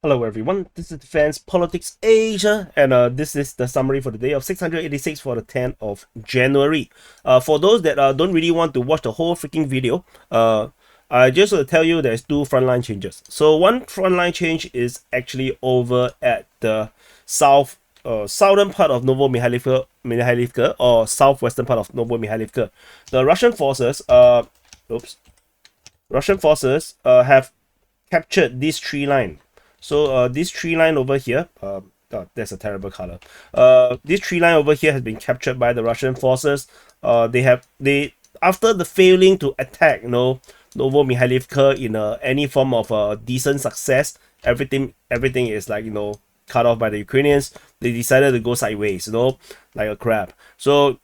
Hello everyone, this is Defense Politics Asia, and this is the summary for the day of 686 for the 10th of January. For those that don't really want to watch the whole freaking video, I just want to tell you there's two frontline changes. So one frontline change is actually over at the southern part of Mikhailivka, or southwestern part of Mikhailivka. The Russian forces, have captured this tree line. So this tree line over here, oh, that's a terrible color. This tree line over here has been captured by the Russian forces. They after the failing to attack, Novo Mikhailivka in any form of decent success, everything is like cut off by the Ukrainians. They decided to go sideways, like a crab. So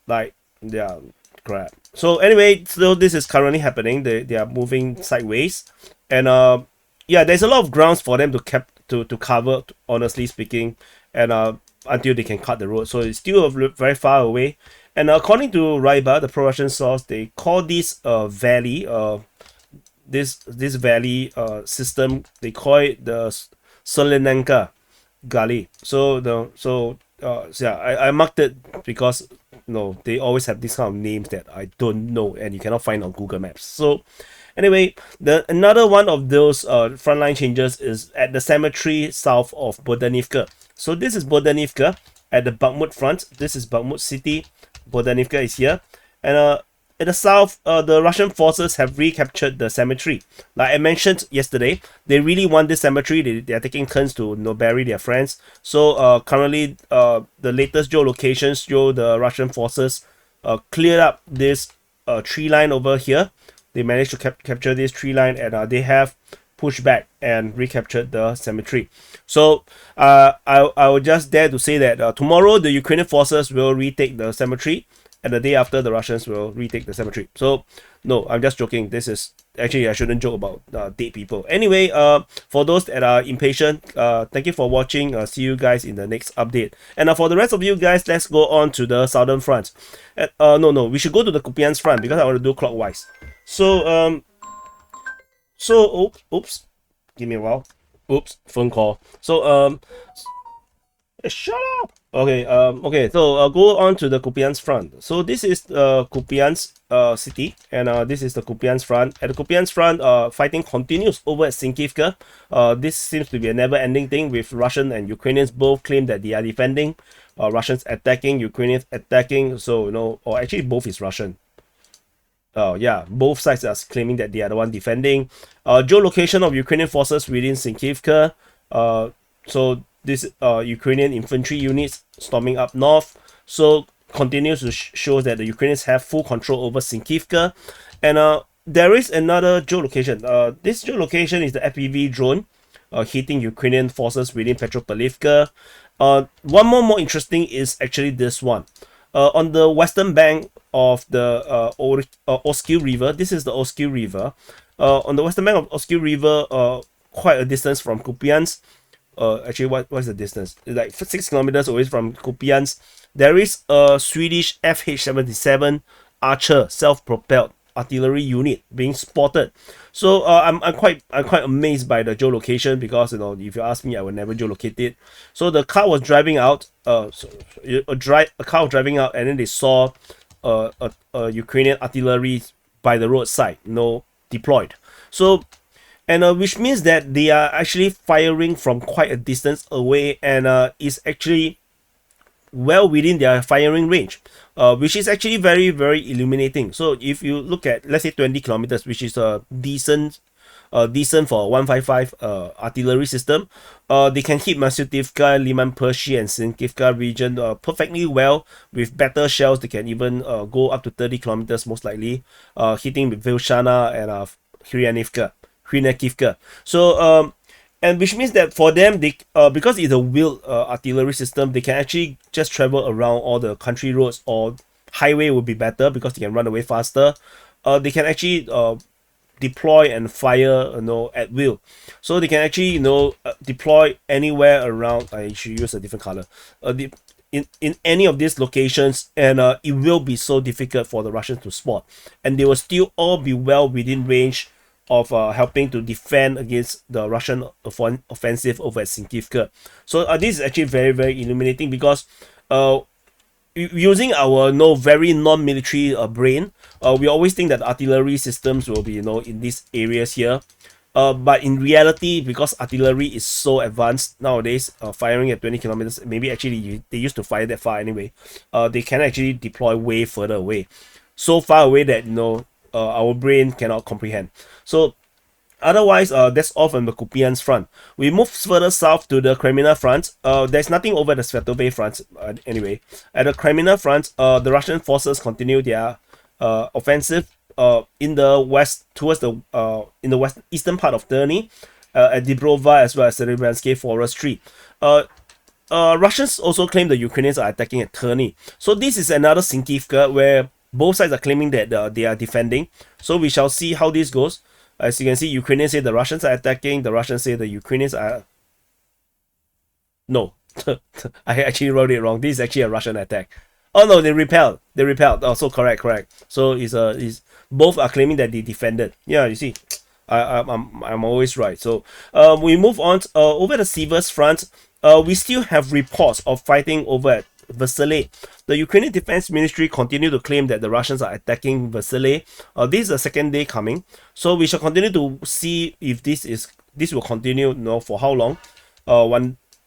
like yeah, crap. So anyway, so this is currently happening. They are moving sideways, and yeah, there's a lot of grounds for them to cover, honestly speaking, and until they can cut the road. So it's still very far away. And according to Ryba, the pro-Russian source, they call this valley, this valley system, they call it the Solenenka Gully. I marked it because they always have these kind of names that I don't know and you cannot find on Google Maps. So anyway, another one of those frontline changes is at the cemetery south of Bohdanivka. So this is Bohdanivka at the Bakhmut Front. This is Bakhmut city. Bohdanivka is here, and in the south, the Russian forces have recaptured the cemetery. Like I mentioned yesterday, they really want this cemetery. They are taking turns to bury their friends. So currently, the latest geolocations show the Russian forces cleared up this tree line over here. They managed to capture this tree line, and they have pushed back and recaptured the cemetery. So I would just dare to say that tomorrow the Ukrainian forces will retake the cemetery, and the day after the Russians will retake the cemetery. So no, I'm just joking. This is actually, I shouldn't joke about dead people. Anyway, for those that are impatient, thank you for watching. See you guys in the next update. And for the rest of you guys, let's go on to the southern front. No, we should go to the Kupyansk Front because I want to do clockwise. So oops, give me a while. Oops, phone call. So shut up. Okay, so go on to the Kupyansk Front. So this is Kupyansk city, and this is the Kupyansk Front. At the Kupyansk Front, fighting continues over at Sinkivka. This seems to be a never-ending thing, with Russian and Ukrainians both claim that they are defending. Russians attacking, Ukrainians attacking. So or actually both is Russian. Yeah, both sides are claiming that they are the one defending. Geolocation of Ukrainian forces within Sinkivka. So this Ukrainian infantry units storming up north. So continues to show that the Ukrainians have full control over Sinkivka. And there is another geolocation. This geolocation is the FPV drone hitting Ukrainian forces within Petropavlivka. One more interesting is actually this one. On the western bank of the Oskil River, this is the Oskil River. On the western bank of Oskil River, quite a distance from Kupyansk. Actually, what's the distance? It's like 6 kilometers away from Kupyansk. There is a Swedish FH-77 Archer self-propelled artillery unit being spotted. So I'm quite amazed by the geolocation, because if you ask me, I would never geolocate it. So the car was driving out, a car was driving out, and then they saw a Ukrainian artillery by the roadside, deployed. So, and which means that they are actually firing from quite a distance away, and is actually well within their firing range, which is actually very, very illuminating. So if you look at, let's say, 20 kilometers, which is a decent for 155 artillery system, they can hit Masyutivka, Liman Pershi, and Sinkivka region perfectly well. With better shells, they can even go up to 30 kilometers, most likely, hitting Vilshana and Hrinakivka. So and which means that for them, they because it's a wheeled artillery system, they can actually just travel around all the country roads, or highway would be better because they can run away faster. They can actually deploy and fire at will. So they can actually deploy anywhere around. I should use a different color. In any of these locations, and it will be so difficult for the Russians to spot, and they will still all be well within range of helping to defend against the Russian offensive over at Sinkivka. So this is actually very, very illuminating, because using our very non-military brain, we always think that artillery systems will be in these areas here. But in reality, because artillery is so advanced nowadays, firing at 20 kilometers, maybe actually they used to fire that far anyway, they can actually deploy way further away, so far away that our brain cannot comprehend. So otherwise, that's all from the Kupyansk Front. We move further south to the Kreminna Front. There's nothing over the Svetobe Front anyway. At the Kreminna Front, the Russian forces continue their offensive in the west, towards the in the eastern part of Terny, at Dibrova, as well as Serebransky Forestry. Russians also claim the Ukrainians are attacking at Terny. So this is another Sinkivka where both sides are claiming that they are defending. So we shall see how this goes. As you can see, Ukrainians say the Russians are attacking. The Russians say the Ukrainians are... No, I actually wrote it wrong. This is actually a Russian attack. Oh no, they repelled. They repelled. Oh, so correct. So is both are claiming that they defended. Yeah, you see, I'm always right. So we move on over the Siversk Front. We still have reports of fighting over at Vasily. The Ukrainian Defense Ministry continue to claim that the Russians are attacking Vasily. This is the second day coming, so we shall continue to see if this will continue. For how long?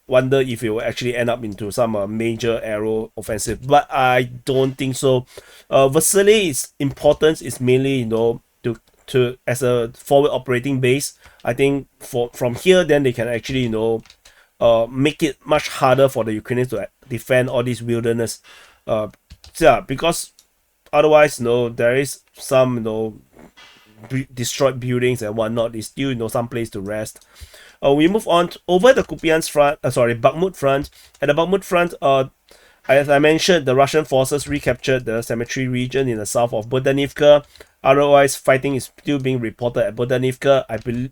Wonder if it will actually end up into some major aero offensive, but I don't think so. Vasily's importance is mainly to as a forward operating base. I think from here, then they can actually make it much harder for the Ukrainians to defend all these wilderness. Because otherwise, there is some destroyed buildings and whatnot. There's still some place to rest. We move on over the Kupyansk Front. Bakhmut Front. At the Bakhmut Front, as I mentioned, the Russian forces recaptured the cemetery region in the south of Bohdanivka. Otherwise, fighting is still being reported at Bohdanivka. I believe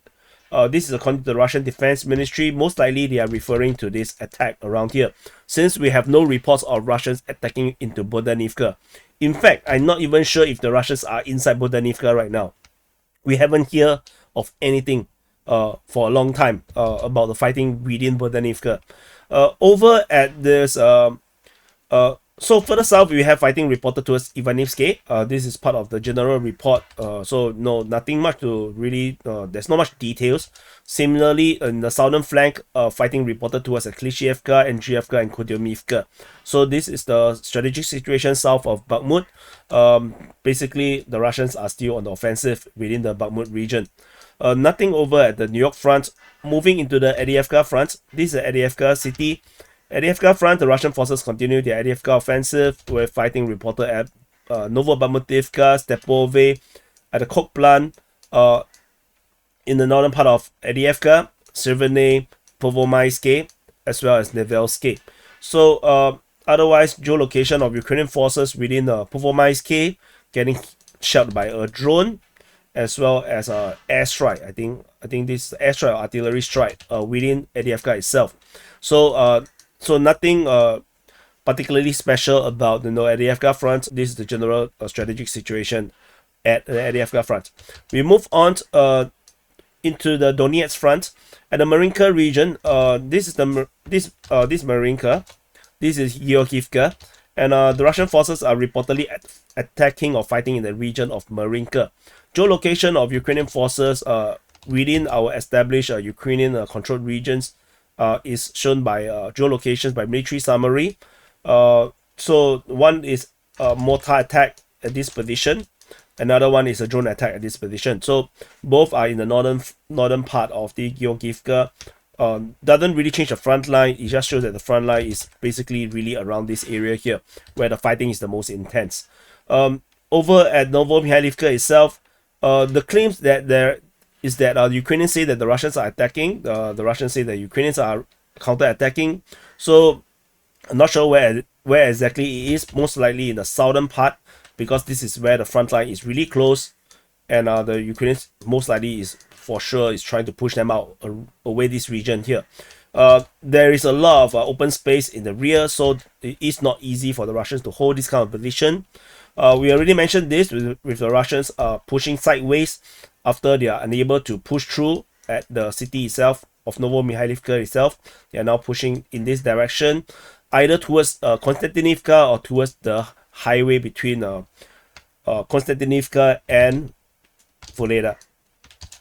this is according to the Russian Defense Ministry. Most likely, they are referring to this attack around here, since we have no reports of Russians attacking into Bohdanivka. In fact, I'm not even sure if the Russians are inside Bohdanivka right now. We haven't heard of anything for a long time about the fighting within Bohdanivka. Over at this, so further south, we have fighting reported towards Ivanivsky. This is part of the general report. So no, nothing much to really. There's not much details. Similarly, in the southern flank, fighting reported towards Klishevka, Andriivka, and Kudyumivka. So this is the strategic situation south of Bakhmut. Basically, the Russians are still on the offensive within the Bakhmut region. Nothing over at the New York front. Moving into the Avdiivka front. This is Avdiivka city. Avdiivka Front, the Russian forces continue their Avdiivka offensive, with fighting reported at Novobakhmutivka, Stepove, at the coke plant, in the northern part of Avdiivka, Sirvene, Povomaisky, as well as Nevelsky. So otherwise, geolocation of Ukrainian forces within Povomaisky getting shot by a drone, as well as airstrike. I think this airstrike or artillery strike within Avdiivka itself. So nothing particularly special about the Avdiivka Front. This is the general strategic situation at the Avdiivka Front. We move on into the Donetsk Front. At the Marinka region, this is this Marinka. This is Georgivka, and the Russian forces are reportedly attacking or fighting in the region of Marinka. Geolocation of Ukrainian forces within our established Ukrainian controlled regions is shown by geolocations by military summary. So one is a mortar attack at this position, another one is a drone attack at this position. So both are in the northern part of the Georgivka. Doesn't really change the front line. It just shows that the front line is basically really around this area here, where the fighting is the most intense. Over at Novomikhailivka itself, the claims that the Ukrainians say that the Russians are attacking. The Russians say that Ukrainians are counter-attacking. So I'm not sure where exactly it is. Most likely in the southern part, because this is where the front line is really close, and the Ukrainians most likely is trying to push them out away this region here. There is a lot of open space in the rear, so it is not easy for the Russians to hold this kind of position. We already mentioned this with the Russians pushing sideways after they are unable to push through at the city itself of Novomikhailivka itself. They are now pushing in this direction, either towards Konstantinivka or towards the highway between Konstantinivka and Voleda.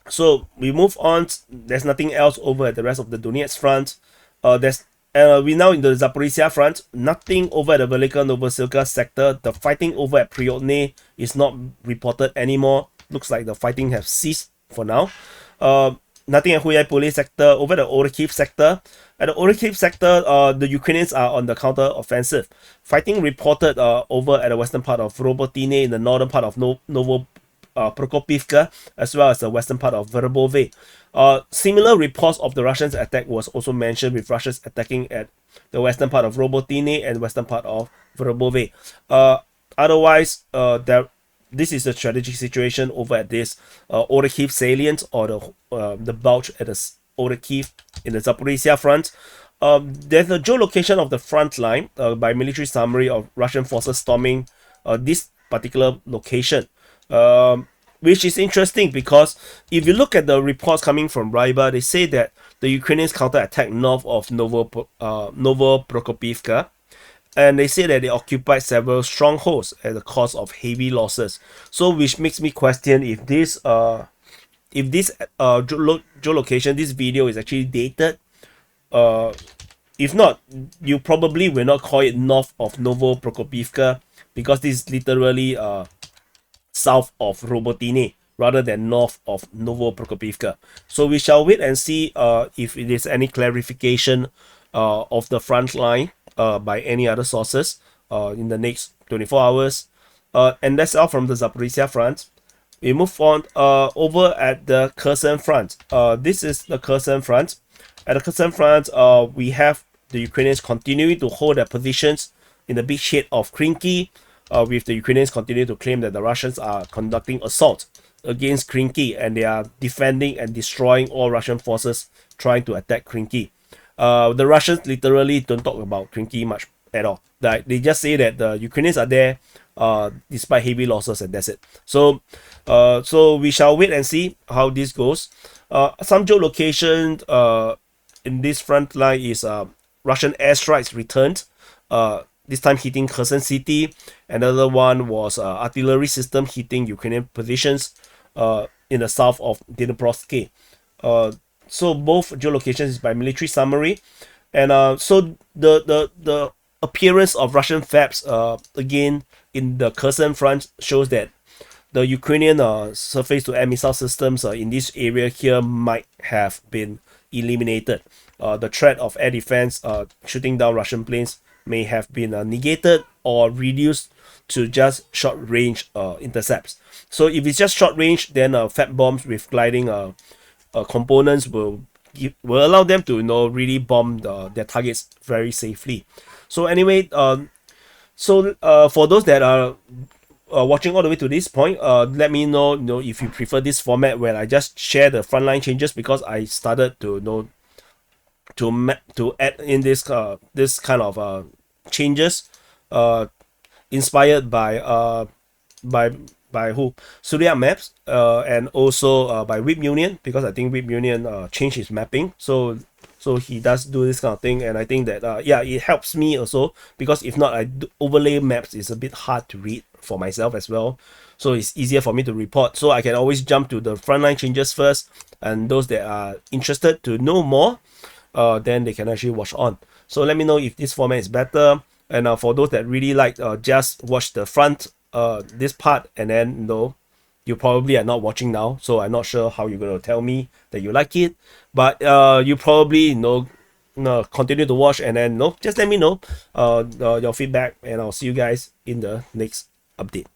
So we move on. There's nothing else over at the rest of the Donetsk front. We now in the Zaporizhzhia front. Nothing over at the Velika Novosilka sector. The fighting over at Priotne is not reported anymore. Looks like the fighting has ceased for now. Nothing at Huyai sector. Over the Orikhiv sector. At the Orikhiv sector, the Ukrainians are on the counter-offensive. Fighting reported over at the western part of Robotine, in the northern part of Prokopivka, as well as the western part of Verbove. Similar reports of the Russians' attack was also mentioned, with Russians attacking at the western part of Robotine and western part of Verbove. Otherwise, this is a strategic situation over at this Orikhiv salient, or the bulge at the Orikhiv in the Zaporizhzhia front. There's a geolocation of the front line by military summary of Russian forces storming this particular location, which is interesting because if you look at the reports coming from Ryba, they say that the Ukrainians counterattacked north of Novoprokopivka, and they say that they occupied several strongholds at the cost of heavy losses. So, which makes me question if this geolocation, this video is actually dated. If not, you probably will not call it north of Novoprokopivka, because this is literally south of Robotine rather than north of Novoprokopivka. So we shall wait and see if it is any clarification of the front line by any other sources in the next 24 hours. And that's all from the Zaporizhzhia front. We move on over at the Kherson Front. This is the Kherson Front. At the Kherson Front, we have the Ukrainians continuing to hold their positions in the beachhead of Krinky, with the Ukrainians continuing to claim that the Russians are conducting assault against Krinky, and they are defending and destroying all Russian forces trying to attack Krinky. The Russians literally don't talk about Krinky much at all. They just say that the Ukrainians are there despite heavy losses, and that's it. So we shall wait and see how this goes. Some geolocation in this front line is Russian airstrikes returned, this time hitting Kherson city. Another one was artillery system hitting Ukrainian positions in the south of Dnipropetrovsk. So both geolocations is by military summary, and so the appearance of Russian FABs again in the Kherson front shows that the Ukrainian surface-to-air missile systems in this area here might have been eliminated. The threat of air defense shooting down Russian planes may have been negated or reduced to just short-range intercepts. So if it's just short-range, then FAB bombs with gliding components will allow them to really bomb their targets very safely. So anyway, for those that are watching all the way to this point, let me know, if you prefer this format where I just share the frontline changes, because I started to to add in this kind of changes inspired by who? Surya Maps, and also by Whip Union, because I think Whip Union changed his mapping, so he does do this kind of thing, and I think that yeah, it helps me also, because if not, overlay maps is a bit hard to read for myself as well, so it's easier for me to report, so I can always jump to the frontline changes first, and those that are interested to know more, then they can actually watch on. So let me know if this format is better, and for those that really like just watch the front this part, and then you probably are not watching now, so I'm not sure how you're going to tell me that you like it, but you probably continue to watch, and then just let me know your feedback, and I'll see you guys in the next update.